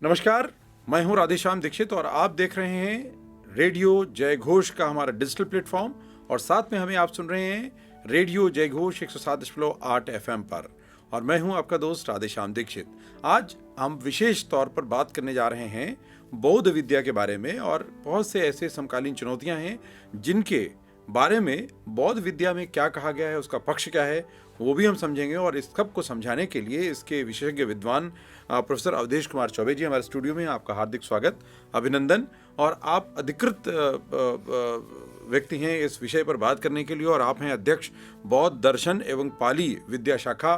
नमस्कार, मैं हूं राधेश्याम दीक्षित और आप देख रहे हैं रेडियो जय घोष का हमारा डिजिटल प्लेटफॉर्म और साथ में हमें आप सुन रहे हैं रेडियो जय घोष 107.8 FM पर और मैं हूं आपका दोस्त राधेश्याम दीक्षित। आज हम विशेष तौर पर बात करने जा रहे हैं बौद्ध विद्या के बारे में और बहुत से ऐसे समकालीन चुनौतियां हैं जिनके बारे में बौद्ध विद्या में क्या कहा गया है, उसका पक्ष क्या है, वो भी हम समझेंगे। और इस सब को समझाने के लिए इसके विशेषज्ञ विद्वान प्रोफेसर अवधेश कुमार चौबे जी हमारे स्टूडियो में। आपका हार्दिक स्वागत, अभिनंदन। और आप अधिकृत व्यक्ति हैं इस विषय पर बात करने के लिए और आप हैं अध्यक्ष बौद्ध दर्शन एवं पाली विद्या शाखा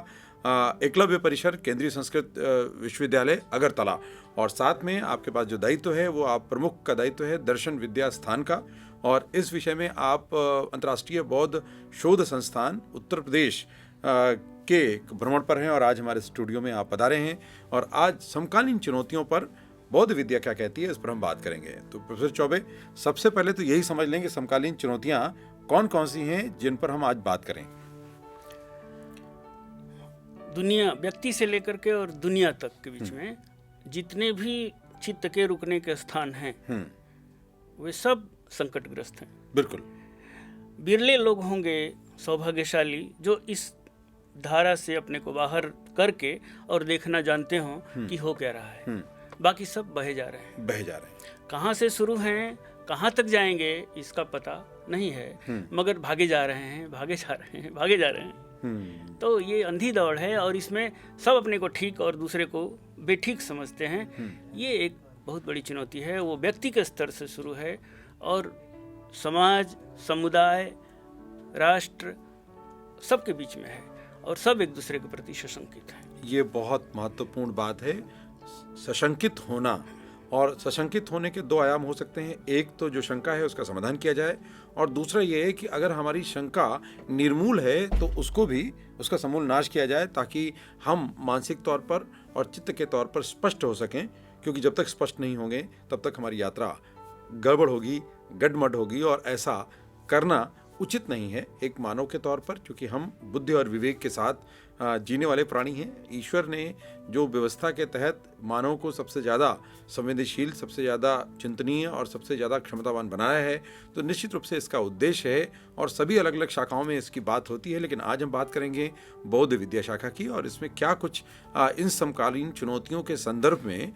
एकलव्य परिसर केंद्रीय संस्कृत विश्वविद्यालय अगरतला। और साथ में आपके पास जो दायित्व है वो आप प्रमुख का दायित्व है दर्शन विद्या स्थान का। और इस विषय में आप अंतर्राष्ट्रीय बौद्ध शोध संस्थान उत्तर प्रदेश के भ्रमण पर हैं और आज हमारे स्टूडियो में आप पधारे हैं। और आज समकालीन चुनौतियों पर बौद्ध विद्या क्या कहती है इस पर हम बात करेंगे। तो प्रोफेसर चौबे, सबसे पहले तो यही समझ लें कि समकालीन चुनौतियां कौन कौन सी हैं जिन पर हम आज बात करें। दुनिया, व्यक्ति से लेकर के और दुनिया तक के बीच में जितने भी चित्त के रुकने के स्थान हैं वे सब संकटग्रस्त हैं। बिल्कुल। बिरले लोग होंगे सौभाग्यशाली जो इस धारा से अपने को बाहर करके और देखना जानते हों कि हो क्या रहा है। बाकी सब बहे जा रहे हैं। कहाँ से शुरू हैं, कहाँ तक जाएंगे इसका पता नहीं है, मगर भागे जा रहे हैं। तो ये अंधी दौड़ है और इसमें सब अपने को ठीक और दूसरे को बेठीक समझते हैं। ये एक बहुत बड़ी चुनौती है। वो व्यक्ति के स्तर से शुरू है और समाज, समुदाय, राष्ट्र सबके बीच में है और सब एक दूसरे के प्रति सशंकित है। ये बहुत महत्वपूर्ण बात है, सशंकित होना। और सशंकित होने के दो आयाम हो सकते हैं। एक तो जो शंका है उसका समाधान किया जाए और दूसरा ये है कि अगर हमारी शंका निर्मूल है तो उसका समूल नाश किया जाए ताकि हम मानसिक तौर पर और चित्त के तौर पर स्पष्ट हो सकें। क्योंकि जब तक स्पष्ट नहीं होंगे तब तक हमारी यात्रा गड़बड़ होगी, गडमड होगी और ऐसा करना उचित नहीं है एक मानव के तौर पर, क्योंकि हम बुद्धि और विवेक के साथ जीने वाले प्राणी हैं। ईश्वर ने जो व्यवस्था के तहत मानव को सबसे ज़्यादा संवेदनशील, सबसे ज़्यादा चिंतनीय और सबसे ज़्यादा क्षमतावान बनाया है, तो निश्चित रूप से इसका उद्देश्य है और सभी अलग अलग शाखाओं में इसकी बात होती है। लेकिन आज हम बात करेंगे बौद्ध विद्या शाखा की और इसमें क्या कुछ इन समकालीन चुनौतियों के संदर्भ में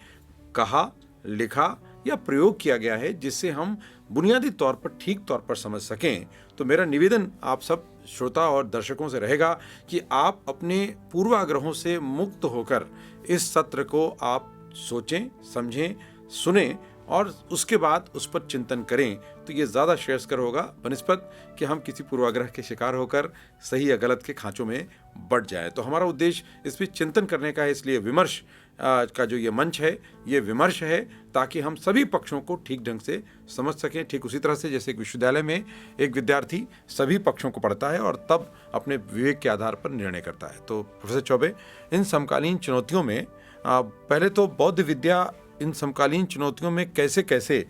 कहा, लिखा या प्रयोग किया गया है जिससे हम बुनियादी तौर पर ठीक तौर पर समझ सकें। तो मेरा निवेदन आप सब श्रोता और दर्शकों से रहेगा कि आप अपने पूर्वाग्रहों से मुक्त होकर इस सत्र को आप सोचें, समझें, सुनें और उसके बाद उस पर चिंतन करें। तो ये ज़्यादा श्रेयस्कर होगा बनिस्पत कि हम किसी पूर्वाग्रह के शिकार होकर सही या गलत के खांचों में बढ़ जाए। तो हमारा उद्देश्य इस पर चिंतन करने का है, इसलिए विमर्श का जो ये मंच है ये विमर्श है ताकि हम सभी पक्षों को ठीक ढंग से समझ सकें। ठीक उसी तरह से जैसे एक विश्वविद्यालय में एक विद्यार्थी सभी पक्षों को पढ़ता है और तब अपने विवेक के आधार पर निर्णय करता है। तो प्रोफेसर चौबे, इन समकालीन चुनौतियों में पहले तो बौद्ध विद्या इन समकालीन चुनौतियों में कैसे कैसे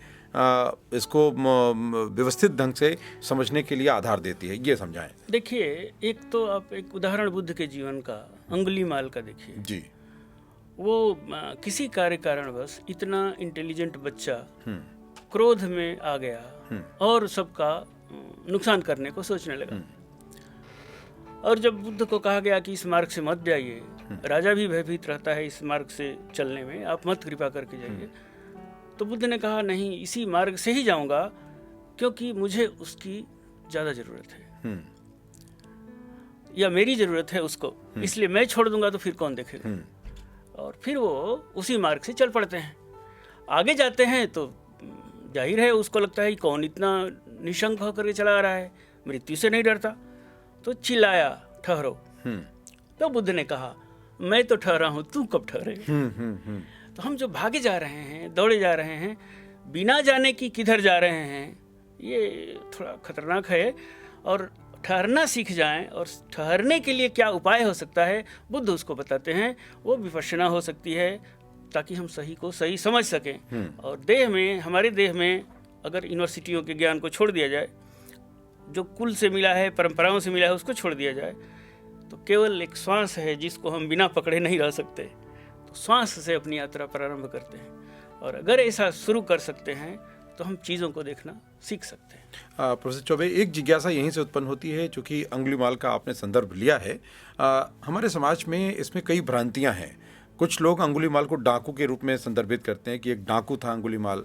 इसको व्यवस्थित ढंग से समझने के लिए आधार देती है, ये समझाएं। देखिए, एक तो आप एक उदाहरण बुद्ध के जीवन का, अंगुलीमाल का देखिए जी। वो किसी कार्य कारणवश इतना इंटेलिजेंट बच्चा क्रोध में आ गया और सबका नुकसान करने को सोचने लगा। और जब बुद्ध को कहा गया कि इस मार्ग से मत जाइए, राजा भी भयभीत रहता है इस मार्ग से चलने में, आप मत कृपा करके जाइए, तो बुद्ध ने कहा नहीं, इसी मार्ग से ही जाऊंगा क्योंकि मुझे उसकी ज़्यादा ज़रूरत है या मेरी ज़रूरत है उसको, इसलिए मैं छोड़ दूंगा तो फिर कौन देखेगा। और फिर वो उसी मार्ग से चल पड़ते हैं। आगे जाते हैं तो जाहिर है उसको लगता है कि कौन इतना निशंक होकर के चला आ रहा है, मृत्यु से नहीं डरता, तो चिल्लाया ठहरो। तो बुद्ध ने कहा मैं तो ठहरा हूँ, तू कब ठहरे। तो हम जो भागे जा रहे हैं, दौड़े जा रहे हैं, बिना जाने कि किधर जा रहे हैं, ये थोड़ा खतरनाक है। और ठहरना सीख जाएं और ठहरने के लिए क्या उपाय हो सकता है बुद्ध उसको बताते हैं। वो विपश्यना हो सकती है ताकि हम सही को सही समझ सकें। और देह में, हमारे देह में अगर यूनिवर्सिटियों के ज्ञान को छोड़ दिया जाए, जो कुल से मिला है, परंपराओं से मिला है, उसको छोड़ दिया जाए, तो केवल एक श्वास है जिसको हम बिना पकड़े नहीं रह सकते। तो श्वास से अपनी यात्रा प्रारंभ करते हैं, और अगर ऐसा शुरू कर सकते हैं तो हम चीज़ों को देखना सीख सकते हैं। प्रोफेसर चौबे, एक जिज्ञासा यहीं से उत्पन्न होती है, चूँकि अंगुलीमाल का आपने संदर्भ लिया है। हमारे समाज में इसमें कई भ्रांतियाँ हैं। कुछ लोग अंगुलीमाल को डाकू के रूप में संदर्भित करते हैं कि एक डाकू था अंगुलीमाल।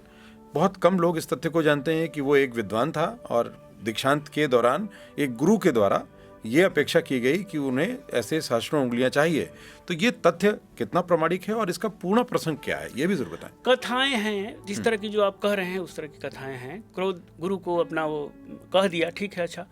बहुत कम लोग इस तथ्य को जानते हैं कि वो एक विद्वान था और दीक्षांत के दौरान एक गुरु के द्वारा ये अपेक्षा की गई कि उन्हें ऐसे सहस्त्रों उंगलियां चाहिए। तो ये तथ्य कितना प्रामाणिक है और इसका पूर्ण प्रसंग क्या है, ये भी जरूर बताएं। कथाएं हैं जिस तरह की जो आप कह रहे हैं, उस तरह की कथाएं हैं। क्रोध गुरु को अपना वो कह दिया, ठीक है, अच्छा,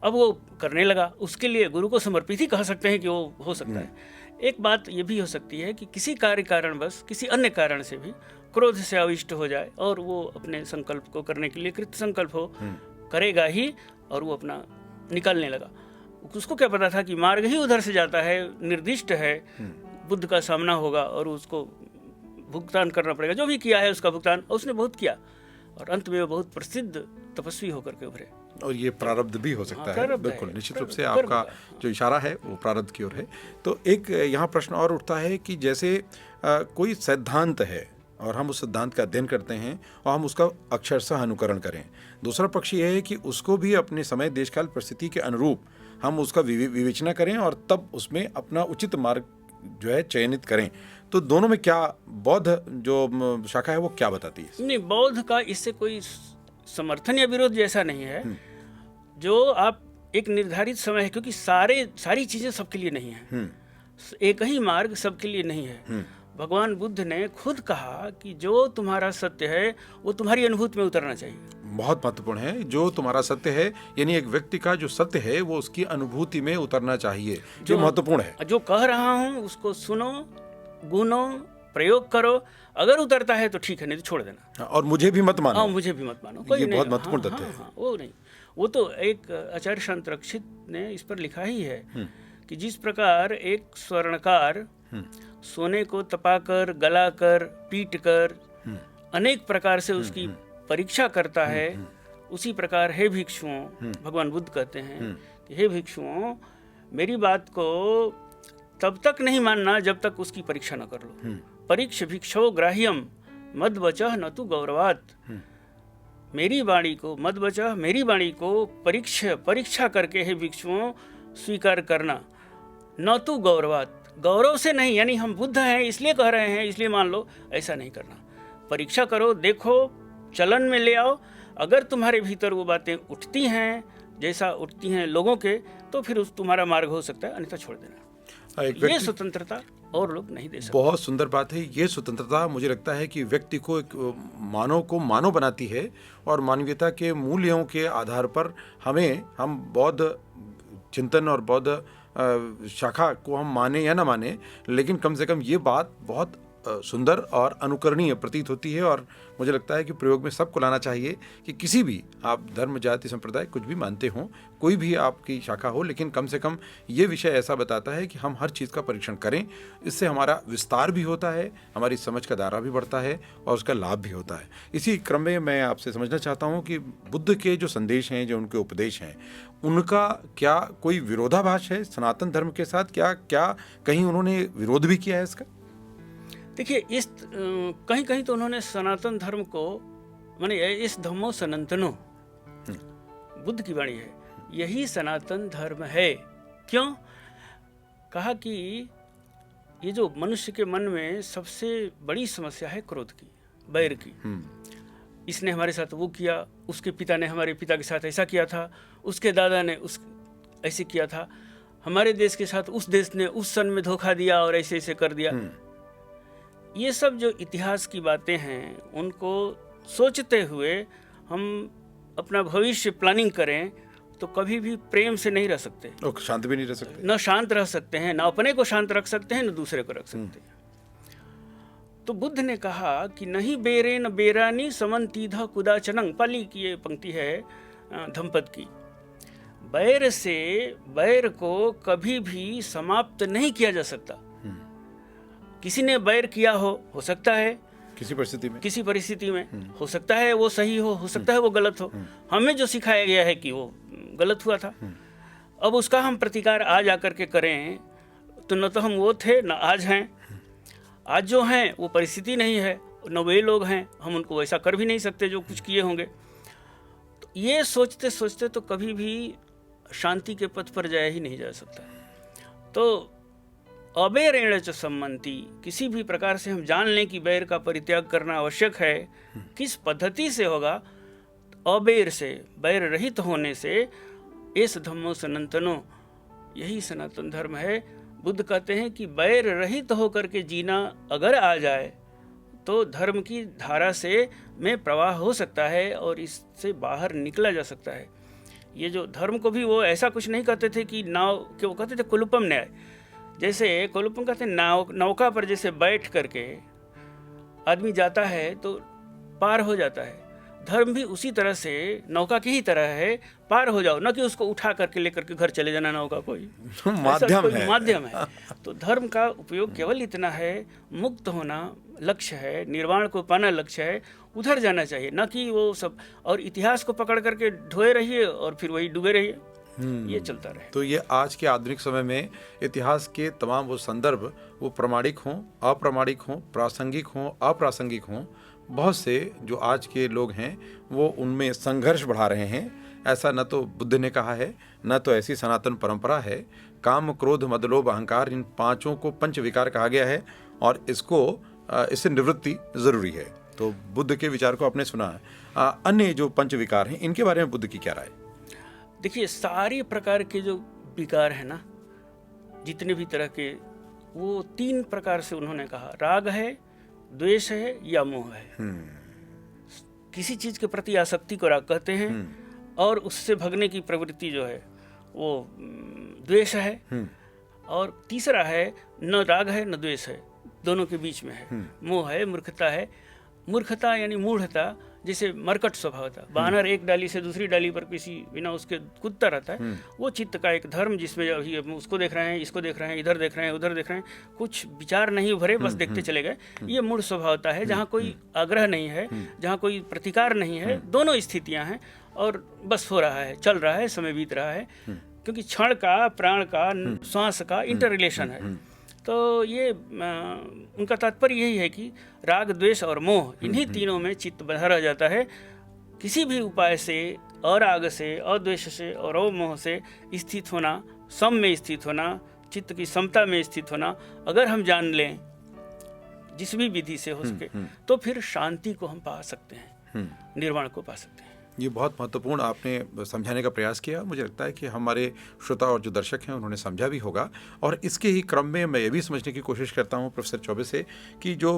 अब वो करने लगा। उसके लिए गुरु को समर्पित ही कह सकते हैं कि वो हो सकता है। एक बात ये भी हो सकती है कि किसी कार्य कारणवश, किसी अन्य कारण से भी क्रोध से अविष्ट हो जाए और वो अपने संकल्प को करने के लिए कृत संकल्प हो, करेगा ही, और वो अपना निकालने लगा। उसको क्या पता था कि मार्ग ही उधर से जाता है, निर्दिष्ट है, बुद्ध का सामना होगा और उसको भुगतान करना पड़ेगा। जो भी किया है उसका भुगतान उसने बहुत किया, और अंत में वो बहुत प्रसिद्ध तपस्वी होकर के उभरे। और ये प्रारब्ध भी हो सकता है, बिल्कुल निश्चित रूप से प्रारब्ध आपका जो इशारा है वो प्रारब्ध की ओर है। तो एक यहाँ प्रश्न और उठता है कि जैसे कोई सिद्धांत है और हम उस सिद्धांत का अध्ययन करते हैं और हम उसका अक्षरशः अनुकरण करें। दूसरा पक्ष ये है कि उसको भी अपने समय, देश काल, परिस्थिति के अनुरूप हम उसका विवेचना करें और तब उसमें अपना उचित मार्ग जो है चयनित करें। तो दोनों में क्या बौद्ध जो शाखा है वो क्या बताती है? नहीं, बौद्ध का इससे कोई समर्थन या विरोध जैसा नहीं है। जो आप एक निर्धारित समय है, क्योंकि सारी चीजें सबके लिए नहीं है, एक ही मार्ग सबके लिए नहीं है। भगवान बुद्ध ने खुद कहा कि जो तुम्हारा सत्य है वो तुम्हारी अनुभूति में उतरना चाहिए। बहुत महत्वपूर्ण है, जो तुम्हारा सत्य है, यानी एक व्यक्ति का जो सत्य है वो उसकी अनुभूति में उतरना चाहिए, जो महत्वपूर्ण है। जो कह रहा हूँ उसको सुनो, गुनो, प्रयोग करो, अगर उतरता है तो ठीक है, नहीं तो छोड़ देना। और मुझे भी मत मानो। हाँ, मुझे भी मत मानो, कोई ये नहीं। बहुत महत्वपूर्ण तथ्य है। वो नहीं, वो तो एक आचार्य संत रक्षित ने इस पर लिखा ही है कि जिस प्रकार एक स्वर्णकार सोने को तपाकर, गलाकर, पीटकर अनेक प्रकार से उसकी परीक्षा करता है, उसी प्रकार हे भिक्षुओं, भगवान बुद्ध कहते हैं कि हे भिक्षुओं, मेरी बात को तब तक नहीं मानना जब तक उसकी परीक्षा न कर लो। परीक्ष भिक्षो ग्राह्यम मद वचः न तु गौरवात। मेरी वाणी को, मद वचः, मेरी वाणी को परीक्षा करके हे भिक्षुओं स्वीकार करना, न तु गौरवात, गौरव से नहीं, यानी हम बुद्ध हैं इसलिए कह रहे हैं इसलिए मान लो, ऐसा नहीं करना। परीक्षा करो, देखो, चलन में ले आओ। अगर तुम्हारे भीतर वो बातें उठती हैं जैसा उठती हैं लोगों के, तो फिर उस तुम्हारा मार्ग हो सकता है, अन्यथा छोड़ देना। ये स्वतंत्रता और लोग नहीं दे सकते। बहुत सुंदर बात है। ये स्वतंत्रता मुझे लगता है कि व्यक्ति को, एक मानव बनाती है, और मानवीयता के मूल्यों के आधार पर हम बौद्ध चिंतन और बौद्ध शाखा को हम माने या ना माने, लेकिन कम से कम ये बात बहुत सुंदर और अनुकरणीय प्रतीत होती है। और मुझे लगता है कि प्रयोग में सबको लाना चाहिए कि किसी भी आप धर्म, जाति, संप्रदाय कुछ भी मानते हों, कोई भी आपकी शाखा हो, लेकिन कम से कम ये विषय ऐसा बताता है कि हम हर चीज़ का परीक्षण करें। इससे हमारा विस्तार भी होता है, हमारी समझ का दायरा भी बढ़ता है और उसका लाभ भी होता है। इसी क्रम में मैं आपसे समझना चाहता हूँ कि बुद्ध के जो संदेश हैं, जो उनके उपदेश हैं, उनका क्या कोई विरोधाभास है सनातन धर्म के साथ? क्या कहीं उन्होंने विरोध भी किया है इसका? देखिए, इस कहीं कहीं तो उन्होंने सनातन धर्म को, माने इस धम्मो सनातनो, बुद्ध की वाणी है, यही सनातन धर्म है। क्यों? कहा कि ये जो मनुष्य के मन में सबसे बड़ी समस्या है क्रोध की, बैर की। इसने हमारे साथ वो किया, उसके पिता ने हमारे पिता के साथ ऐसा किया था, उसके दादा ने ऐसे किया था, हमारे देश के साथ उस देश ने उस सन में धोखा दिया और ऐसे ऐसे कर दिया। ये सब जो इतिहास की बातें हैं, उनको सोचते हुए हम अपना भविष्य प्लानिंग करें तो कभी भी प्रेम से नहीं रह सकते, और शांत भी नहीं रह सकते। न शांत रह सकते हैं, न अपने को शांत रख सकते हैं, न दूसरे को रख सकते हैं। तो बुद्ध ने कहा कि नहीं बेरे न बेरानी समन्तीध कुदाचनंग, पाली की ये पंक्ति है धम्पद की। बैर से बैर को कभी भी समाप्त नहीं किया जा सकता। किसी ने बैर किया हो सकता है किसी परिस्थिति में हो सकता है वो सही हो सकता है वो गलत हो। हमें जो सिखाया गया है कि वो गलत हुआ था, अब उसका हम प्रतिकार आज आकर के करें तो न तो हम वो थे न आज हैं। आज जो हैं वो परिस्थिति नहीं है, न वे लोग हैं, हम उनको वैसा कर भी नहीं सकते जो कुछ किए होंगे। तो ये सोचते सोचते तो कभी भी शांति के पथ पर जाया ही नहीं जा सकता। तो अबेरेण च सम्मति, किसी भी प्रकार से हम जान लें कि बैर का परित्याग करना आवश्यक है। किस पद्धति से होगा? अबेर से, बैर रहित होने से। एस धम्मो सनातनो, यही सनातन धर्म है। बुद्ध कहते हैं कि बैर रहित होकर के जीना अगर आ जाए तो धर्म की धारा से में प्रवाह हो सकता है और इससे बाहर निकला जा सकता है। ये जो धर्म को भी वो ऐसा कुछ नहीं कहते थे कि नाव के, वो कहते थे कुलुपम न्याय। जैसे कुलुपम कहते हैं नौका पर जैसे बैठ करके आदमी जाता है तो पार हो जाता है। धर्म भी उसी तरह से नौका की ही तरह है, पार हो जाओ, न कि उसको उठा करके लेकर के घर चले जाना। नौका कोई माध्यम है। तो धर्म का उपयोग केवल इतना है, मुक्त होना लक्ष्य है, निर्वाण को पाना लक्ष्य है, उधर जाना चाहिए, न कि वो सब और इतिहास को पकड़ करके ढोए रहिए और फिर वही डूबे रहिए। ये चलता रहे। तो ये आज के आधुनिक समय में इतिहास के तमाम वो संदर्भ, वो प्रामाणिक हों, अप्रामाणिक हों, प्रासंगिक हों, अप्रासंगिक हों, बहुत से जो आज के लोग हैं वो उनमें संघर्ष बढ़ा रहे हैं। ऐसा न तो बुद्ध ने कहा है, न तो ऐसी सनातन परंपरा है। काम, क्रोध, मद, लोभ, अहंकार, इन पांचों को पंच विकार कहा गया है और इससे निवृत्ति जरूरी है। तो बुद्ध के विचार को आपने सुना है। अन्य जो पंच विकार हैं इनके बारे में बुद्ध की क्या राय? देखिए, सारे प्रकार के जो विकार है ना, जितने भी तरह के, वो 3 प्रकार से उन्होंने कहा। राग है, द्वेष है या मोह है। किसी चीज के प्रति आसक्ति को राग कहते हैं और उससे भगने की प्रवृत्ति जो है वो द्वेष है। और तीसरा है, न राग है न द्वेष है, दोनों के बीच में है, मोह है, मूर्खता है। मूर्खता यानी मूढ़ता, जैसे मरकट स्वभाव था, बानर एक डाली से दूसरी डाली पर किसी बिना उसके कूदता रहता है, वो चित्त का एक धर्म, जिसमें अभी उसको देख रहे हैं, इसको देख रहे हैं, इधर देख रहे हैं, उधर देख रहे हैं, कुछ विचार नहीं उभरे, बस देखते चले गए। ये मूढ़ स्वभावता है, जहाँ कोई आग्रह नहीं है, जहाँ कोई प्रतिकार नहीं है, दोनों स्थितियाँ हैं और बस हो रहा है, चल रहा है, समय बीत रहा है, क्योंकि क्षण का, प्राण का, श्वास का इंटर रिलेशन है। तो ये उनका तात्पर्य यही है कि राग, द्वेष और मोह, इन्हीं तीनों में चित्त बंधा रह जाता है। किसी भी उपाय से, अराग से, अद्वेष से और अमोह से स्थित होना, सम में स्थित होना, चित्त की समता में स्थित होना, अगर हम जान लें जिस भी विधि से हो सके, तो फिर शांति को हम पा सकते हैं, निर्वाण को पा सकते हैं। ये बहुत महत्वपूर्ण आपने समझाने का प्रयास किया। मुझे लगता है कि हमारे श्रोता और जो दर्शक हैं उन्होंने समझा भी होगा। और इसके ही क्रम में मैं ये भी समझने की कोशिश करता हूँ प्रोफेसर चौबे से कि जो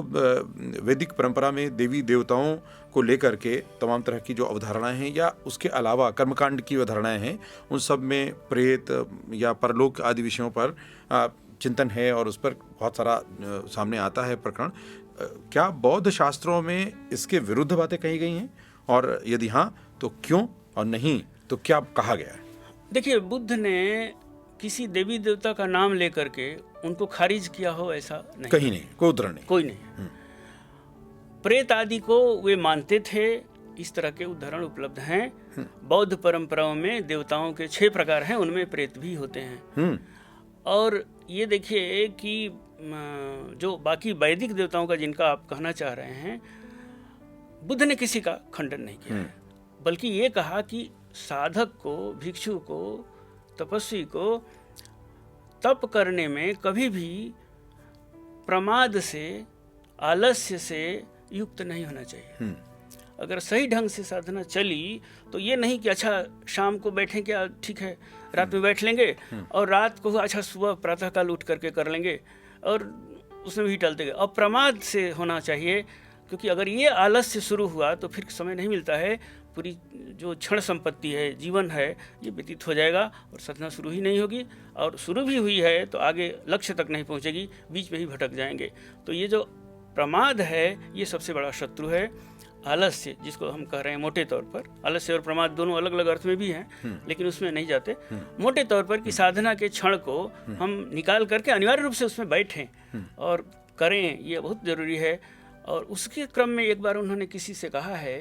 वैदिक परंपरा में देवी देवताओं को लेकर के तमाम तरह की जो अवधारणाएं हैं या उसके अलावा कर्मकांड की अवधारणाएं हैं, उन सब में प्रेत या परलोक आदि विषयों पर चिंतन है और उस पर बहुत सारा सामने आता है प्रकरण। क्या बौद्ध शास्त्रों में इसके विरुद्ध बातें कही गई हैं, और यदि हाँ तो क्यों, और नहीं तो क्या कहा गया है? देखिए, बुद्ध ने किसी देवी देवता का नाम लेकर के उनको खारिज किया हो ऐसा नहीं, कहीं नहीं, कोई उदाहरण नहीं, कोई नहीं। प्रेत आदि को वे मानते थे, इस तरह के उदाहरण उपलब्ध हैं। बौद्ध परंपराओं में देवताओं के 6 प्रकार हैं, उनमें प्रेत भी होते हैं। और ये देखिए कि जो बाकी वैदिक देवताओं का जिनका आप कहना चाह रहे हैं, बुद्ध ने किसी का खंडन नहीं किया है, बल्कि ये कहा कि साधक को, भिक्षु को, तपस्वी को तप करने में कभी भी प्रमाद से, आलस्य से युक्त नहीं होना चाहिए। अगर सही ढंग से साधना चली तो ये नहीं कि अच्छा शाम को बैठें, क्या ठीक है रात में बैठ लेंगे और रात को अच्छा सुबह प्रातःकाल उठ करके कर लेंगे और उसमें भी टलते गए। अप्रमाद से होना चाहिए, क्योंकि अगर ये आलस्य शुरू हुआ तो फिर समय नहीं मिलता है, पूरी जो क्षण संपत्ति है, जीवन है, ये व्यतीत हो जाएगा और साधना शुरू ही नहीं होगी, और शुरू भी हुई है तो आगे लक्ष्य तक नहीं पहुंचेगी, बीच में ही भटक जाएंगे। तो ये जो प्रमाद है ये सबसे बड़ा शत्रु है। आलस्य जिसको हम कह रहे हैं मोटे तौर पर, आलस्य और प्रमाद दोनों अलग अलग अर्थ में भी हैं, लेकिन उसमें नहीं जाते। मोटे तौर पर कि साधना के क्षण को हम निकाल करके अनिवार्य रूप से उसमें बैठें और करें, ये बहुत ज़रूरी है। और उसके क्रम में एक बार उन्होंने किसी से कहा है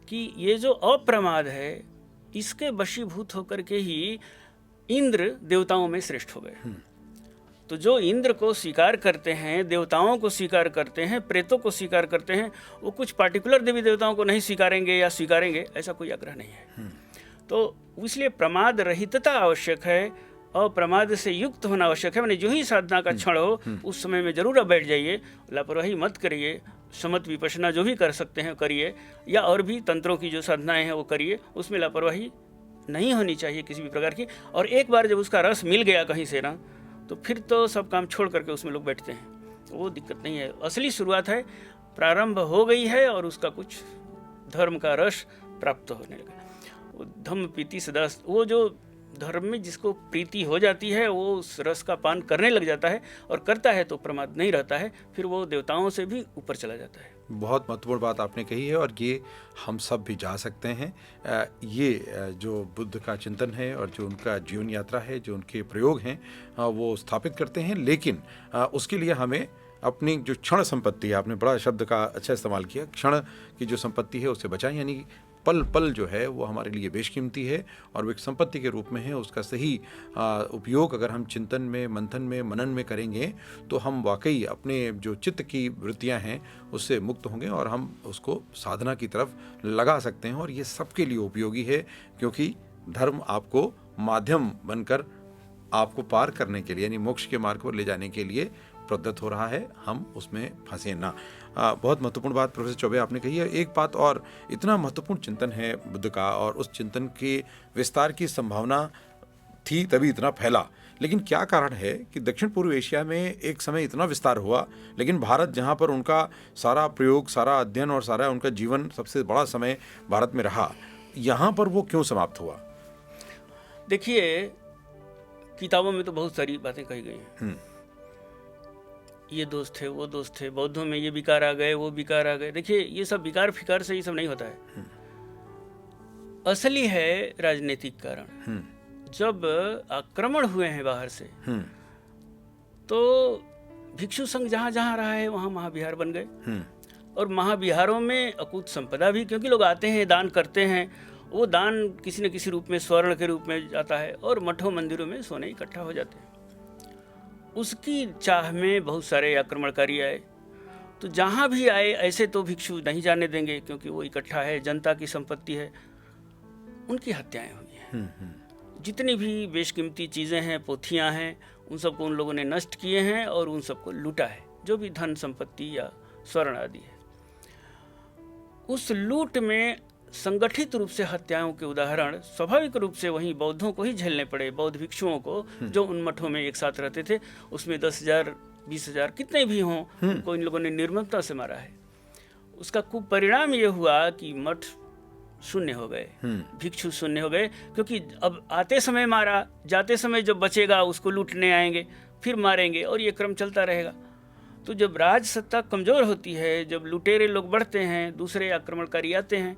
कि ये जो अप्रमाद है, इसके वशीभूत होकर के ही इंद्र देवताओं में श्रेष्ठ हो गए। तो जो इंद्र को स्वीकार करते हैं, देवताओं को स्वीकार करते हैं, प्रेतों को स्वीकार करते हैं, वो कुछ पार्टिकुलर देवी देवताओं को नहीं स्वीकारेंगे या स्वीकारेंगे, ऐसा कोई आग्रह नहीं है। तो इसलिए प्रमाद रहितता आवश्यक है और प्रमाद से युक्त होना आवश्यक है। मैंने जो ही साधना का क्षण हो उस समय में जरूर बैठ जाइए, लापरवाही मत करिए, समत विपश्यना जो भी कर सकते हैं करिए, या और भी तंत्रों की जो साधनाएं हैं वो करिए, उसमें लापरवाही नहीं होनी चाहिए किसी भी प्रकार की। और एक बार जब उसका रस मिल गया कहीं से ना, तो फिर तो सब काम छोड़ करके उसमें लोग बैठते हैं, वो दिक्कत नहीं है। असली शुरुआत है, प्रारंभ हो गई है और उसका कुछ धर्म का रस प्राप्त होने लगा। वो धम्म प्रीति सदा, वो जो धर्म में जिसको प्रीति हो जाती है वो उस रस का पान करने लग जाता है, और करता है तो प्रमाद नहीं रहता है, फिर वो देवताओं से भी ऊपर चला जाता है। बहुत महत्वपूर्ण बात आपने कही है, और ये हम सब भी जा सकते हैं। ये जो बुद्ध का चिंतन है और जो उनका जीवन यात्रा है, जो उनके प्रयोग हैं, वो स्थापित करते हैं। लेकिन उसके लिए हमें अपनी जो क्षण संपत्ति है, आपने बड़ा शब्द का अच्छा इस्तेमाल किया, क्षण की जो संपत्ति है उससे बचाएं, यानी पल पल जो है वो हमारे लिए बेशकीमती है और वो एक संपत्ति के रूप में है। उसका सही उपयोग अगर हम चिंतन में, मंथन में, मनन में करेंगे तो हम वाकई अपने जो चित्त की वृत्तियां हैं उससे मुक्त होंगे और हम उसको साधना की तरफ लगा सकते हैं। और ये सबके लिए उपयोगी है, क्योंकि धर्म आपको माध्यम बनकर आपको पार करने के लिए, यानी मोक्ष के मार्ग पर ले जाने के लिए प्रदत्त हो रहा है, हम उसमें फंसे ना। बहुत महत्वपूर्ण बात प्रोफेसर चौबे आपने कही है। एक बात और, इतना महत्वपूर्ण चिंतन है बुद्ध का और उस चिंतन के विस्तार की संभावना थी तभी इतना फैला, लेकिन क्या कारण है कि दक्षिण पूर्व एशिया में एक समय इतना विस्तार हुआ, लेकिन भारत जहाँ पर उनका सारा प्रयोग, सारा अध्ययन और सारा उनका जीवन सबसे बड़ा समय भारत में रहा, यहाँ पर वो क्यों समाप्त हुआ? देखिए, किताबों में तो बहुत सारी बातें कही गई हैं, ये दोस्त थे, वो दोस्त थे, बौद्धों में ये विकार आ गए, वो विकार आ गए। देखिए, ये सब विकार फिकार से ये सब नहीं होता है। असली है राजनीतिक कारण। जब आक्रमण हुए हैं बाहर से, तो भिक्षु संघ जहाँ जहाँ रहा है वहाँ महाविहार बन गए, और महाविहारों में अकूत संपदा भी, क्योंकि लोग आते हैं, दान करते हैं, वो दान किसी न किसी रूप में स्वर्ण के रूप में जाता है, और मठों मंदिरों में सोने इकट्ठा हो जाते हैं। उसकी चाह में बहुत सारे आक्रमणकारी आए, तो जहाँ भी आए ऐसे तो भिक्षु नहीं जाने देंगे, क्योंकि वो इकट्ठा है, जनता की संपत्ति है। उनकी हत्याएं हुई हैं। जितनी भी बेशकीमती चीज़ें हैं, पोथियाँ हैं, उन सबको उन लोगों ने नष्ट किए हैं और उन सबको लूटा है, जो भी धन संपत्ति या स्वर्ण आदि है। उस लूट में संगठित रूप से हत्याओं के उदाहरण स्वाभाविक रूप से वहीं बौद्धों को ही झेलने पड़े, बौद्ध भिक्षुओं को, जो उन मठों में एक साथ रहते थे। उसमें 10,000 20,000 कितने भी हों, उनको इन लोगों ने निर्ममता से मारा है। उसका कुपरिणाम ये हुआ कि मठ शून्य हो गए, भिक्षु शून्य हो गए, क्योंकि अब आते समय मारा, जाते समय जब बचेगा उसको लूटने आएंगे, फिर मारेंगे, और ये क्रम चलता रहेगा। तो जब राज सत्ता कमजोर होती है, जब लुटेरे लोग बढ़ते हैं, दूसरे आक्रमणकारी आते हैं,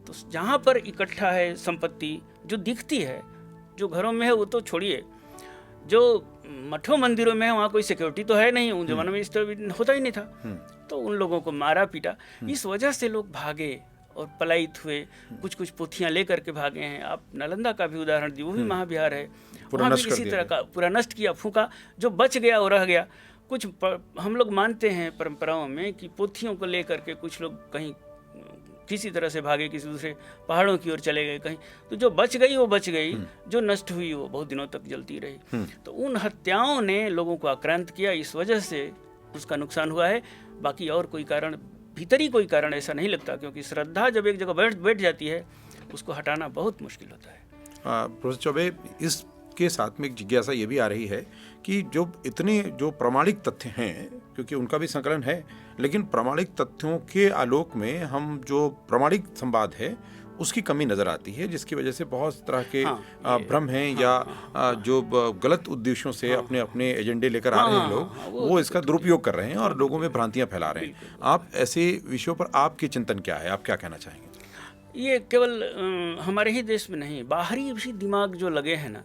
तो जहाँ पर इकट्ठा है संपत्ति जो दिखती है, जो घरों में है वो तो छोड़िए, जो मठों मंदिरों में है वहाँ कोई सिक्योरिटी तो है नहीं, उन जमानों में इस तरह होता ही नहीं था। तो उन लोगों को मारा पीटा, इस वजह से लोग भागे और पलायित हुए, कुछ कुछ पोथियाँ लेकर के भागे हैं। आप नालंदा का भी उदाहरण दी, वो भी महाविहार है, वहाँ भी इसी तरह का पूरा नष्ट किया, फूका, जो बच गया वो रह गया। कुछ हम लोग मानते हैं परंपराओं में कि पोथियों को लेकर के कुछ लोग कहीं किसी तरह से भागे, किसी दूसरे पहाड़ों की ओर चले गए कहीं, तो जो बच गई वो बच गई, जो नष्ट हुई वो बहुत दिनों तक जलती रही। तो उन हत्याओं ने लोगों को आक्रांत किया, इस वजह से उसका नुकसान हुआ है। बाकी और कोई कारण, भीतरी कोई कारण ऐसा नहीं लगता, क्योंकि श्रद्धा जब एक जगह बैठ जाती है उसको हटाना बहुत मुश्किल होता है। प्रोफेसर चौबे, इसके साथ में एक जिज्ञासा ये भी आ रही है कि जो इतने जो प्रामाणिक तथ्य हैं, क्योंकि उनका भी संकलन है, लेकिन प्रामाणिक तथ्यों के आलोक में हम जो प्रामाणिक संवाद है उसकी कमी नजर आती है, जिसकी वजह से बहुत तरह के भ्रम हैं या जो गलत उद्देश्यों से अपने अपने एजेंडे लेकर आ रहे हैं लोग, वो इसका दुरुपयोग कर रहे हैं और लोगों में भ्रांतियां फैला रहे हैं। आप ऐसे विषयों पर आपके चिंतन क्या है, आप क्या कहना चाहेंगे? ये केवल हमारे ही देश में नहीं, बाहरी भी दिमाग जो लगे हैं ना,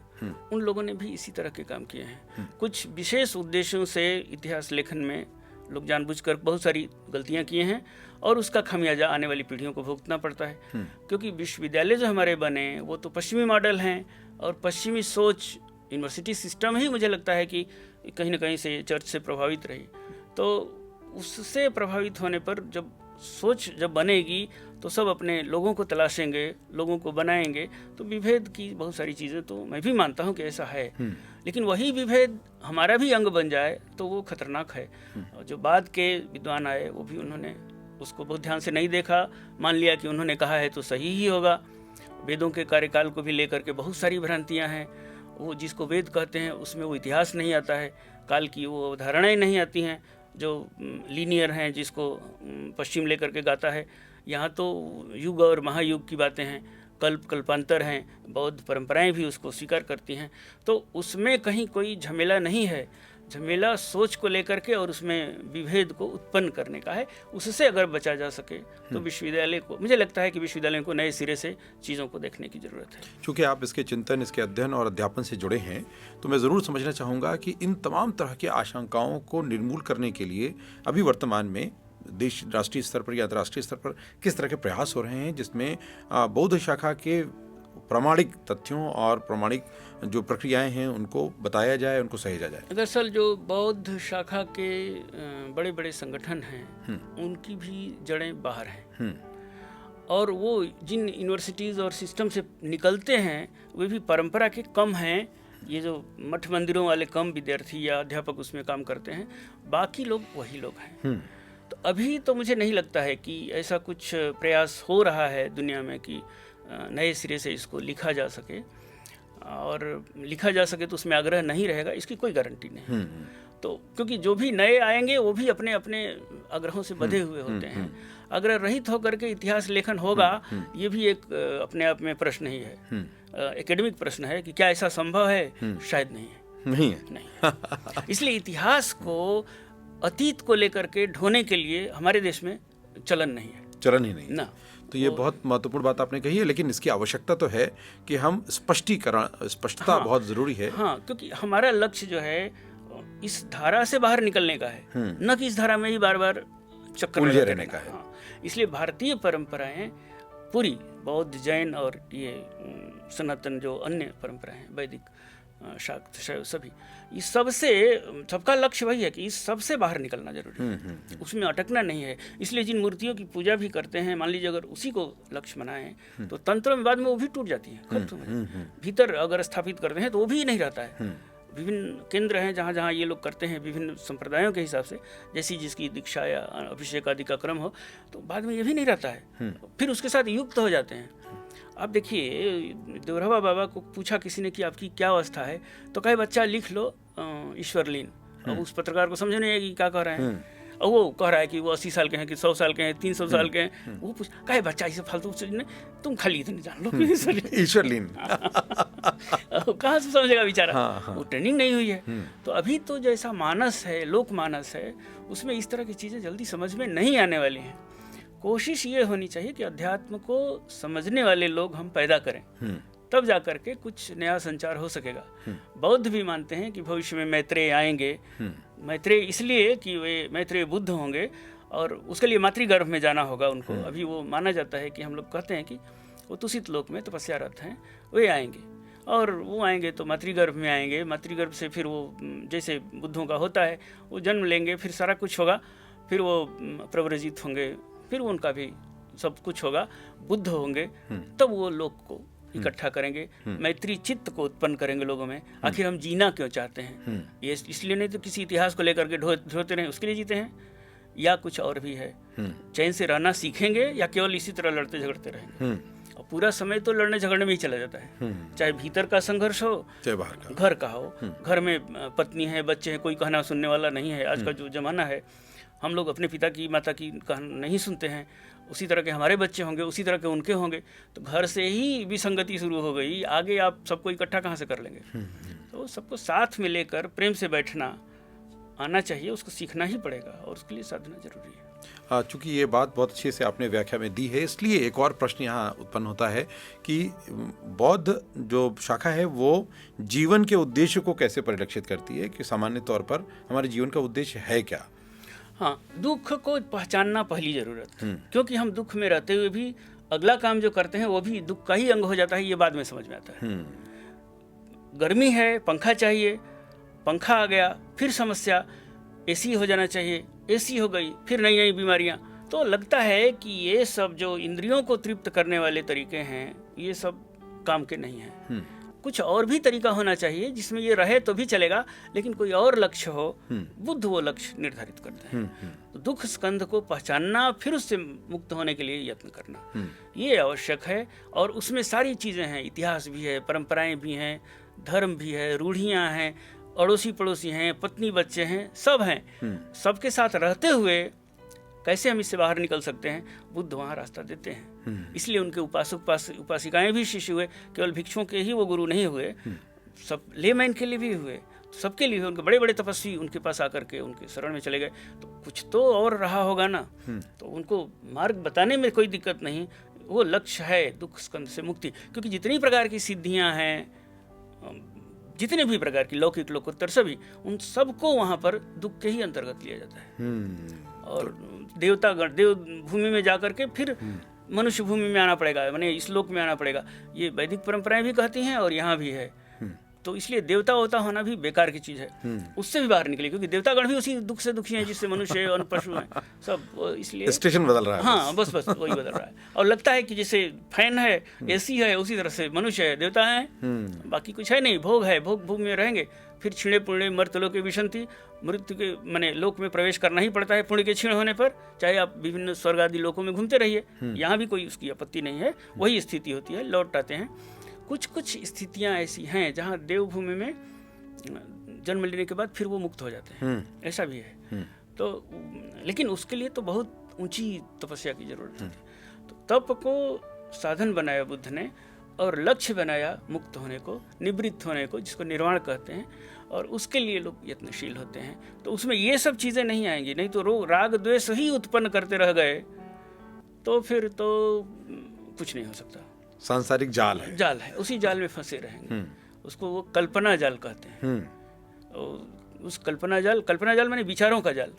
उन लोगों ने भी इसी तरह के काम किए हैं। कुछ विशेष उद्देश्यों से इतिहास लेखन में लोग जानबूझकर बहुत सारी गलतियां किए हैं, और उसका खमियाजा आने वाली पीढ़ियों को भुगतना पड़ता है। क्योंकि विश्वविद्यालय जो हमारे बने वो तो पश्चिमी मॉडल हैं, और पश्चिमी सोच यूनिवर्सिटी सिस्टम ही मुझे लगता है कि कहीं ना कहीं से चर्च से प्रभावित रही। तो उससे प्रभावित होने पर जब सोच जब बनेगी तो सब अपने लोगों को तलाशेंगे, लोगों को बनाएंगे। तो विभेद की बहुत सारी चीज़ें तो मैं भी मानता हूँ कि ऐसा है, लेकिन वही विभेद हमारा भी अंग बन जाए तो वो खतरनाक है। और जो बाद के विद्वान आए वो भी उन्होंने उसको बहुत ध्यान से नहीं देखा, मान लिया कि उन्होंने कहा है तो सही ही होगा। वेदों के कार्यकाल को भी लेकर के बहुत सारी भ्रांतियाँ हैं। वो जिसको वेद कहते हैं उसमें वो इतिहास नहीं आता है, काल की वो अवधारणाएँ नहीं आती हैं जो लीनियर हैं, जिसको पश्चिम लेकर के गाता है। यहाँ तो युग और महायुग की बातें हैं, कल्प कल्पांतर हैं, बौद्ध परंपराएं भी उसको स्वीकार करती हैं। तो उसमें कहीं कोई झमेला नहीं है, झमेला सोच को लेकर के और उसमें विभेद को उत्पन्न करने का है। उससे अगर बचा जा सके तो विश्वविद्यालय को, मुझे लगता है कि विश्वविद्यालयों को नए सिरे से चीज़ों को देखने की ज़रूरत है। चूँकि आप इसके चिंतन, इसके अध्ययन और अध्यापन से जुड़े हैं, तो मैं ज़रूर समझना चाहूँगा कि इन तमाम तरह की आशंकाओं को निर्मूल करने के लिए अभी वर्तमान में देश राष्ट्रीय स्तर पर या अंतर्राष्ट्रीय स्तर पर किस तरह के प्रयास हो रहे हैं, जिसमें बौद्ध शाखा के प्रामाणिक तथ्यों और प्रामाणिक जो प्रक्रियाएं हैं उनको बताया जाए, उनको सहेजा जाए। दरअसल जो बौद्ध शाखा के बड़े बड़े संगठन हैं उनकी भी जड़ें बाहर हैं, और वो जिन यूनिवर्सिटीज़ और सिस्टम से निकलते हैं वे भी परंपरा के कम हैं। ये जो मठ मंदिरों वाले कम विद्यार्थी या अध्यापक उसमें काम करते हैं, बाकी लोग वही लोग हैं। तो अभी तो मुझे नहीं लगता है कि ऐसा कुछ प्रयास हो रहा है दुनिया में कि नए सिरे से इसको लिखा जा सके, और लिखा जा सके तो उसमें आग्रह नहीं रहेगा, इसकी कोई गारंटी नहीं। तो क्योंकि जो भी नए आएंगे वो भी अपने अपने आग्रहों से बंधे हुए होते हैं। आग्रह रहित होकर के इतिहास लेखन होगा, ये भी एक अपने आप में प्रश्न ही है, एकेडमिक प्रश्न है कि क्या ऐसा संभव है? शायद नहीं है। इसलिए इतिहास को, अतीत को लेकर के ढोने के लिए हमारे देश में चलन नहीं है, चलन ही नहीं ना। तो ये बहुत महत्वपूर्ण बात आपने कही है, लेकिन इसकी आवश्यकता तो है कि हम स्पष्टता बहुत जरूरी है। हाँ, क्योंकि हमारा लक्ष्य जो है इस धारा से बाहर निकलने का है, न कि इस धारा में ही बार बार चक्कर उलझे रहने का है। हाँ, इसलिए भारतीय परंपराएं पूरी, बौद्ध, जैन और ये सनातन जो अन्य परंपराएं हैं, वैदिक, शाक्त, शैव, सभी, इस सबसे, सबका लक्ष्य वही है कि इस सबसे बाहर निकलना जरूरी है, उसमें अटकना नहीं है। इसलिए जिन मूर्तियों की पूजा भी करते हैं, मान लीजिए अगर उसी को लक्ष्य बनाएं तो तंत्र में बाद में वो भी टूट जाती है, खत्म है। भीतर अगर स्थापित करते हैं तो वो भी नहीं रहता है। विभिन्न केंद्र हैं जहाँ जहाँ ये लोग करते हैं विभिन्न संप्रदायों के हिसाब से, जैसी जिसकी दीक्षा या अभिषेक आदि का क्रम हो, तो बाद में ये भी नहीं रहता है, फिर उसके साथ युक्त हो जाते हैं। आप देखिए, देवरहवा बाबा को पूछा किसी ने कि आपकी क्या अवस्था है, तो कहे बच्चा लिख लो ईश्वरलीन। अब उस पत्रकार को समझ नहीं आएगी क्या कह रहे हैं, और वो कह रहा है कि वो 80 साल के हैं कि 100 साल के हैं, 300 साल के हैं। वो पूछ, कहे बच्चा इसे फालतू से तुम खाली इतने जान लो ईश्वरलीन कहाँ से समझेगा बेचारा, वो ट्रेनिंग नहीं हुई है। तो अभी तो जैसा मानस है, लोक मानस है, उसमें इस तरह की चीज़ें जल्दी समझ में नहीं आने वाली हैं। कोशिश ये होनी चाहिए कि अध्यात्म को समझने वाले लोग हम पैदा करें, तब जाकर के कुछ नया संचार हो सकेगा। बौद्ध भी मानते हैं कि भविष्य में मैत्रेय आएंगे। मैत्रेय इसलिए कि वे मैत्रेय बुद्ध होंगे और उसके लिए मातृगर्भ में जाना होगा उनको। अभी वो माना जाता है कि हम लोग कहते हैं कि वो तुषित लोक में तपस्यारत हैं, वे आएंगे, और वो आएंगे तो मातृगर्भ में आएंगे। मातृगर्भ से फिर वो जैसे बुद्धों का होता है, वो जन्म लेंगे, फिर सारा कुछ होगा, फिर वो प्रव्रजित होंगे, फिर उनका भी सब कुछ होगा, बुद्ध होंगे, तब वो लोक को इकट्ठा करेंगे, मैत्री चित्त को उत्पन्न करेंगे लोगों में। आखिर हम जीना क्यों चाहते हैं? ये इसलिए नहीं तो किसी इतिहास को लेकर के ढोते रहें, उसके लिए जीते हैं, या कुछ और भी है? चैन से रहना सीखेंगे या केवल इसी तरह लड़ते झगड़ते रहेंगे? और पूरा समय तो लड़ने झगड़ने में ही चला जाता है, चाहे भीतर का संघर्ष हो, चाहे बाहर का, घर का हो। घर में पत्नी है, बच्चे हैं, कोई कहना सुनने वाला नहीं है। आज का जो जमाना है, हम लोग अपने पिता की, माता की कहना नहीं सुनते हैं, उसी तरह के हमारे बच्चे होंगे, उसी तरह के उनके होंगे। तो घर से ही विसंगति शुरू हो गई, आगे आप सबको इकट्ठा कहाँ से कर लेंगे? तो सबको साथ में लेकर प्रेम से बैठना आना चाहिए, उसको सीखना ही पड़ेगा, और उसके लिए साधना जरूरी है। चूँकि ये बात बहुत अच्छे से आपने व्याख्या में दी है, इसलिए एक और प्रश्न यहाँ उत्पन्न होता है कि बौद्ध जो शाखा है वो जीवन के उद्देश्य को कैसे परिलक्षित करती है, कि सामान्य तौर पर हमारे जीवन का उद्देश्य है क्या? हाँ, दुख को पहचानना पहली जरूरत, क्योंकि हम दुख में रहते हुए भी अगला काम जो करते हैं वो भी दुख का ही अंग हो जाता है, ये बाद में समझ में आता है। गर्मी है, पंखा चाहिए, पंखा आ गया, फिर समस्या, एसी हो जाना चाहिए, एसी हो गई, फिर नई नई बीमारियां। तो लगता है कि ये सब जो इंद्रियों को तृप्त करने वाले तरीके हैं, ये सब काम के नहीं हैं। कुछ और भी तरीका होना चाहिए जिसमें ये रहे तो भी चलेगा, लेकिन कोई और लक्ष्य हो। बुद्ध वो लक्ष्य निर्धारित करते हैं। तो दुख स्कंध को पहचानना, फिर उससे मुक्त होने के लिए यत्न करना, ये आवश्यक है। और उसमें सारी चीज़ें हैं, इतिहास भी है, परंपराएं भी हैं, धर्म भी है, रूढ़ियाँ हैं, अड़ोसी पड़ोसी हैं, पत्नी बच्चे हैं, सब हैं। सबके साथ रहते हुए कैसे हम इससे बाहर निकल सकते हैं, बुद्ध वहाँ रास्ता देते हैं। इसलिए उनके उपासक उपासिकाएं भी शिष्य हुए, केवल भिक्षुओं के ही वो गुरु नहीं हुए, सब लेमैन के लिए भी हुए, सबके लिए। उनके बड़े बड़े तपस्वी उनके पास आकर के उनके शरण में चले गए। तो कुछ तो और रहा होगा ना, तो उनको मार्ग बताने में कोई दिक्कत नहीं। वो लक्ष्य है दुख स्कंध से मुक्ति, क्योंकि जितनी प्रकार की सिद्धियां हैं, जितने भी प्रकार की लौकिक लोकोत्तर सभी, उन सबको वहाँ पर दुख के ही अंतर्गत लिया जाता है। और देवतागण देव भूमि में जाकर के फिर मनुष्य भूमि में आना पड़ेगा, माने इस लोक में आना पड़ेगा, ये वैदिक परंपराएं भी कहती हैं और यहाँ भी है। तो इसलिए देवता होता होना भी बेकार की चीज़ है, उससे भी बाहर निकले, क्योंकि देवतागण भी उसी दुख से दुखी हैं जिससे मनुष्य और पशु हैं सब। इसलिए स्टेशन बदल रहा है। हाँ, बस वही बदल रहा है। और लगता है कि जैसे फैन है, एसी है, उसी तरह से मनुष्य है, देवता है, बाकी कुछ है नहीं। भोग है, भोग भूमि में रहेंगे, फिर क्षीणे पुण्य मर्तलोक के विशंति, मृत्यु के माने लोक में प्रवेश करना ही पड़ता है पुण्य के क्षीण होने पर, चाहे आप विभिन्न स्वर्ग आदि लोकों में घूमते रहिए, यहाँ भी कोई उसकी आपत्ति नहीं है, वही स्थिति होती है, लौट आते हैं। कुछ कुछ स्थितियाँ ऐसी हैं जहाँ देवभूमि में जन्म लेने के बाद फिर वो मुक्त हो जाते हैं, ऐसा भी है। तो लेकिन उसके लिए तो बहुत ऊंची तपस्या की जरूरत है। तो तप को साधन बनाया बुद्ध ने, और लक्ष्य बनाया मुक्त होने को, निवृत्त होने को, जिसको निर्वाण कहते हैं। और उसके लिए लोग यत्नशील होते हैं। तो उसमें ये सब चीज़ें नहीं आएंगी, नहीं तो राग द्वेष ही उत्पन्न करते रह गए तो फिर तो कुछ नहीं हो सकता। सांसारिक जाल है, उसी जाल में फंसे रहेंगे। उसको वो कल्पना जाल कहते हैं। उस कल्पना जाल माने विचारों का जाल,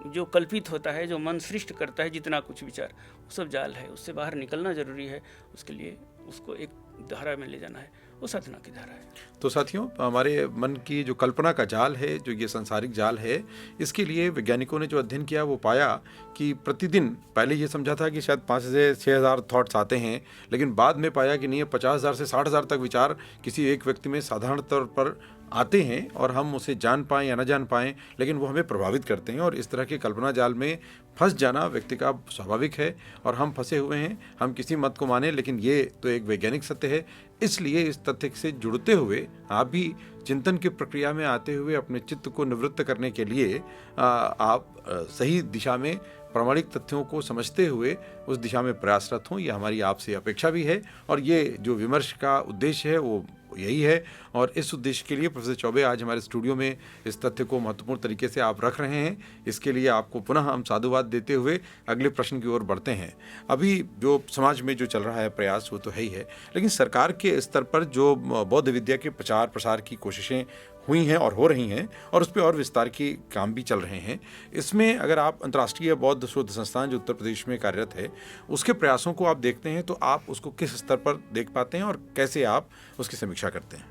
जो कल्पित होता है, जो मन सृष्ट करता है, जितना कुछ विचार, वो सब जाल है। उससे बाहर निकलना जरूरी है। उसके लिए उसको एक धारा में ले जाना है, वो साधना की धारा है। तो साथियों, हमारे मन की जो कल्पना का जाल है, जो ये सांसारिक जाल है, इसके लिए वैज्ञानिकों ने जो अध्ययन किया वो पाया कि प्रतिदिन, पहले ये समझा था कि शायद 5 से 6,000 थॉट्स आते हैं, लेकिन बाद में पाया कि नहीं, 50,000 से 60,000 तक विचार किसी एक व्यक्ति में साधारण तौर पर आते हैं, और हम उसे जान पाएं या न जान पाएं, लेकिन वो हमें प्रभावित करते हैं। और इस तरह के कल्पना जाल में फंस जाना व्यक्ति का स्वाभाविक है, और हम फंसे हुए हैं। हम किसी मत को माने, लेकिन ये तो एक वैज्ञानिक सत्य है। इसलिए इस तथ्य से जुड़ते हुए आप भी चिंतन की प्रक्रिया में आते हुए अपने चित्त को निवृत्त करने के लिए आप सही दिशा में प्रामाणिक तथ्यों को समझते हुए उस दिशा में प्रयासरत हों, ये हमारी आपसे अपेक्षा भी है। और ये जो विमर्श का उद्देश्य है वो यही है। और इस उद्देश्य के लिए प्रोफेसर चौबे आज हमारे स्टूडियो में इस तथ्य को महत्वपूर्ण तरीके से आप रख रहे हैं। इसके लिए आपको पुनः हम साधुवाद देते हुए अगले प्रश्न की ओर बढ़ते हैं। अभी जो समाज में जो चल रहा है प्रयास, वो तो है ही है, लेकिन सरकार के स्तर पर जो बौद्ध विद्या के प्रचार प्रसार की कोशिशें हुई हैं और हो रही हैं, और उस पर और विस्तार के काम भी चल रहे हैं। इसमें अगर आप अंतर्राष्ट्रीय बौद्ध शोध संस्थान जो उत्तर प्रदेश में कार्यरत है, उसके प्रयासों को आप देखते हैं, तो आप उसको किस स्तर पर देख पाते हैं और कैसे आप उसकी समीक्षा करते हैं?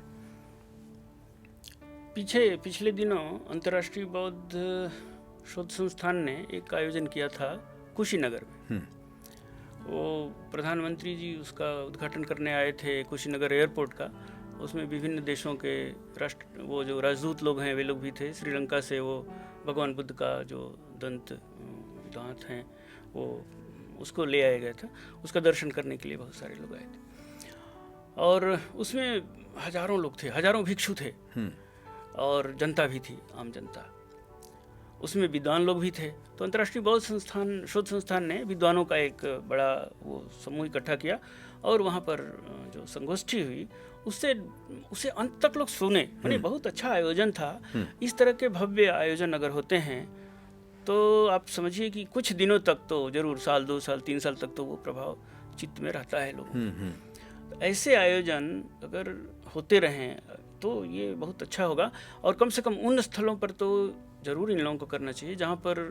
पिछले दिनों अंतर्राष्ट्रीय बौद्ध शोध संस्थान ने एक आयोजन किया था कुशीनगर में। वो प्रधानमंत्री जी उसका उद्घाटन करने आए थे, कुशीनगर एयरपोर्ट का। उसमें विभिन्न देशों के वो जो राजदूत लोग हैं, वे लोग भी थे। श्रीलंका से वो भगवान बुद्ध का जो दांत हैं, वो उसको ले आया गया था। उसका दर्शन करने के लिए बहुत सारे लोग आए थे, और उसमें हजारों लोग थे, हजारों भिक्षु थे, और जनता भी थी, आम जनता। उसमें विद्वान लोग भी थे। तो अंतर्राष्ट्रीय बौद्ध शोध संस्थान ने विद्वानों का एक बड़ा वो समूह इकट्ठा किया, और वहाँ पर जो संगोष्ठी हुई उससे अंत तक लोग सुने। यानी बहुत अच्छा आयोजन था। इस तरह के भव्य आयोजन अगर होते हैं तो आप समझिए कि कुछ दिनों तक तो जरूर, 1 2 साल 3 साल तक तो वो प्रभाव चित्त में रहता है लोगों। ऐसे आयोजन अगर होते रहें तो ये बहुत अच्छा होगा। और कम से कम उन स्थलों पर तो जरूर इन लोगों को करना चाहिए जहाँ पर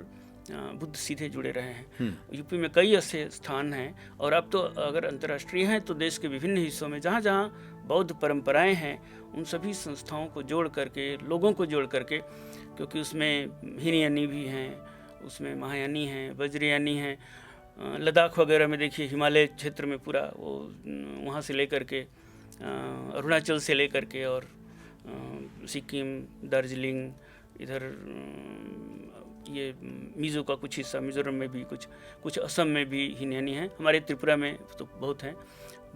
बुद्ध सीधे जुड़े रहे हैं। यूपी में कई ऐसे स्थान हैं, और अब तो अगर अंतर्राष्ट्रीय हैं तो देश के विभिन्न हिस्सों में जहाँ जहाँ बौद्ध परंपराएं हैं, उन सभी संस्थाओं को जोड़ करके, लोगों को जोड़ करके, क्योंकि उसमें हीनयानी भी हैं, उसमें महायानी हैं, वज्रयानी हैं। लद्दाख वगैरह में देखिए, हिमालय क्षेत्र में पूरा वो वहाँ से लेकर के अरुणाचल से लेकर के और सिक्किम, दार्जिलिंग, इधर ये मिज़ो का कुछ हिस्सा, मिज़ोरम में भी कुछ असम में भी हीनयानी हैं। हमारे त्रिपुरा में तो बहुत हैं,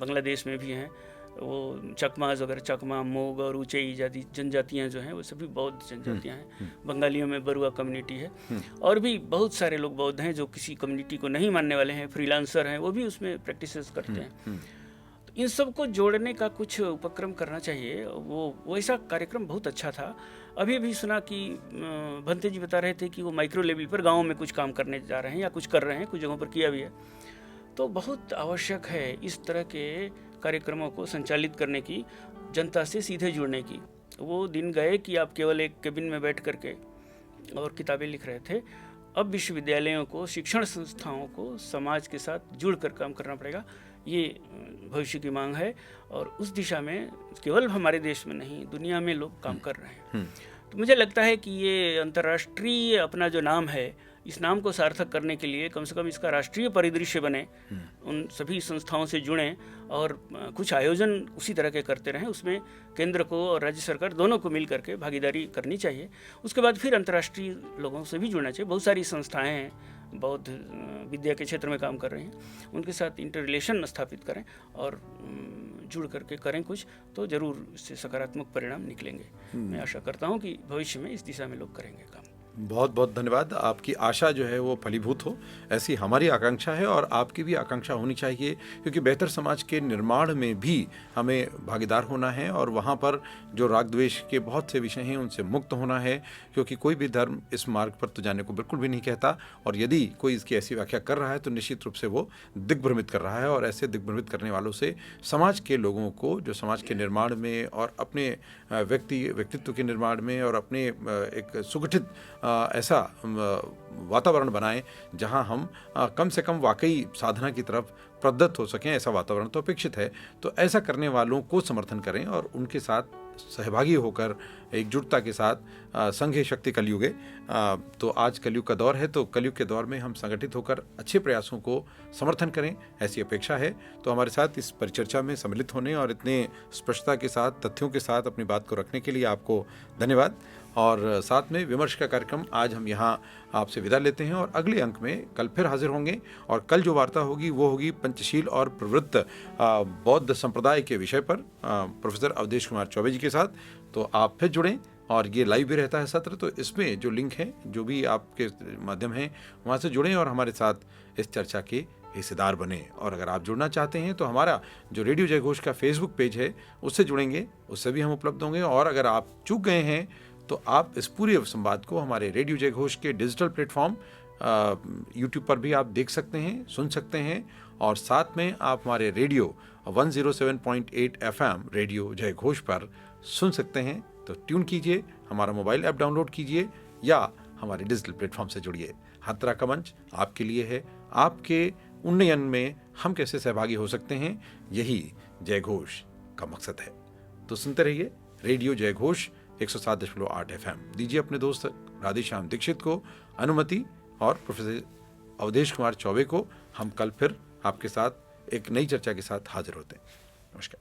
बांग्लादेश में भी हैं। वो चकमाज वगैरह, चकमा, मोग और ऊंचाई जाति जनजातियाँ जो हैं वो सभी बौद्ध जनजातियाँ हैं। बंगालियों में बरुआ कम्युनिटी है, और भी बहुत सारे लोग बौद्ध हैं जो किसी कम्युनिटी को नहीं मानने वाले हैं, फ्रीलांसर हैं, वो भी उसमें प्रैक्टिसेस करते हैं। तो इन सबको जोड़ने का कुछ उपक्रम करना चाहिए। वो ऐसा कार्यक्रम बहुत अच्छा था। अभी सुना कि भंते जी बता रहे थे कि वो माइक्रो लेवल पर गाँव में कुछ काम करने जा रहे हैं या कुछ कर रहे हैं, कुछ जगहों पर किया भी है। तो बहुत आवश्यक है इस तरह के कार्यक्रमों को संचालित करने की, जनता से सीधे जुड़ने की। वो दिन गए कि आप केवल एक केबिन में बैठ करके और किताबें लिख रहे थे। अब विश्वविद्यालयों को, शिक्षण संस्थाओं को समाज के साथ जुड़कर काम करना पड़ेगा। ये भविष्य की मांग है, और उस दिशा में केवल हमारे देश में नहीं, दुनिया में लोग काम कर रहे हैं। तो मुझे लगता है कि ये अंतर्राष्ट्रीय अपना जो नाम है, इस नाम को सार्थक करने के लिए कम से कम इसका राष्ट्रीय परिदृश्य बने, उन सभी संस्थाओं से जुड़ें और कुछ आयोजन उसी तरह के करते रहें। उसमें केंद्र को और राज्य सरकार दोनों को मिल करके भागीदारी करनी चाहिए। उसके बाद फिर अंतर्राष्ट्रीय लोगों से भी जुड़ना चाहिए। बहुत सारी संस्थाएं हैं बौद्ध विद्या के क्षेत्र में काम कर रही हैं, उनके साथ इंटर रिलेशन स्थापित करें और जुड़ करके करें कुछ, तो ज़रूर इससे सकारात्मक परिणाम निकलेंगे। मैं आशा करता हूँ कि भविष्य में इस दिशा में लोग करेंगे काम। बहुत बहुत धन्यवाद। आपकी आशा जो है वो फलीभूत हो, ऐसी हमारी आकांक्षा है, और आपकी भी आकांक्षा होनी चाहिए, क्योंकि बेहतर समाज के निर्माण में भी हमें भागीदार होना है, और वहाँ पर जो राग द्वेष के बहुत से विषय हैं उनसे मुक्त होना है, क्योंकि कोई भी धर्म इस मार्ग पर तो जाने को बिल्कुल भी नहीं कहता, और यदि कोई इसकी ऐसी व्याख्या कर रहा है तो निश्चित रूप से वो दिग्भ्रमित कर रहा है। और ऐसे दिग्भ्रमित करने वालों से समाज के लोगों को, जो समाज के निर्माण में और अपने व्यक्तित्व के निर्माण में और अपने एक सुगठित ऐसा वातावरण बनाएं जहां हम कम से कम वाकई साधना की तरफ प्रवृत्त हो सकें, ऐसा वातावरण तो अपेक्षित है। तो ऐसा करने वालों को समर्थन करें और उनके साथ सहभागी होकर एकजुटता के साथ संघे शक्ति कलयुगे। तो आज कलयुग का दौर है, तो कलयुग के दौर में हम संगठित होकर अच्छे प्रयासों को समर्थन करें, ऐसी अपेक्षा है। तो हमारे साथ इस परिचर्चा में सम्मिलित होने और इतने स्पष्टता के साथ, तथ्यों के साथ अपनी बात को रखने के लिए आपको धन्यवाद। और साथ में विमर्श का कार्यक्रम आज हम यहाँ आपसे विदा लेते हैं, और अगले अंक में कल फिर हाजिर होंगे। और कल जो वार्ता होगी वो होगी पंचशील और प्रवृत्त बौद्ध संप्रदाय के विषय पर प्रोफेसर अवधेश कुमार चौबे जी के साथ। तो आप फिर जुड़ें, और ये लाइव भी रहता है सत्र, तो इसमें जो लिंक है, जो भी आपके माध्यम हैं, वहाँ से जुड़ें और हमारे साथ इस चर्चा के हिस्सेदार बने। और अगर आप जुड़ना चाहते हैं तो हमारा जो रेडियो जयघोष का फेसबुक पेज है उससे जुड़ेंगे, उससे भी हम उपलब्ध होंगे। और अगर आप चूक गए हैं तो आप इस पूरे संवाद को हमारे रेडियो जयघोष के डिजिटल प्लेटफॉर्म यूट्यूब पर भी आप देख सकते हैं, सुन सकते हैं, और साथ में आप हमारे रेडियो 107.8 FM रेडियो जयघोष पर सुन सकते हैं। तो ट्यून कीजिए, हमारा मोबाइल ऐप डाउनलोड कीजिए, या हमारे डिजिटल प्लेटफॉर्म से जुड़िए। हर तरह का मंच आपके लिए है। आपके उन्नयन में हम कैसे सहभागी हो सकते हैं, यही जयघोष का मकसद है। तो सुनते रहिए रेडियो जयघोष 107.8 FM। दीजिए अपने दोस्त राधेश्याम दीक्षित को अनुमति, और प्रोफेसर अवधेश कुमार चौबे को। हम कल फिर आपके साथ एक नई चर्चा के साथ हाजिर होते हैं। नमस्कार।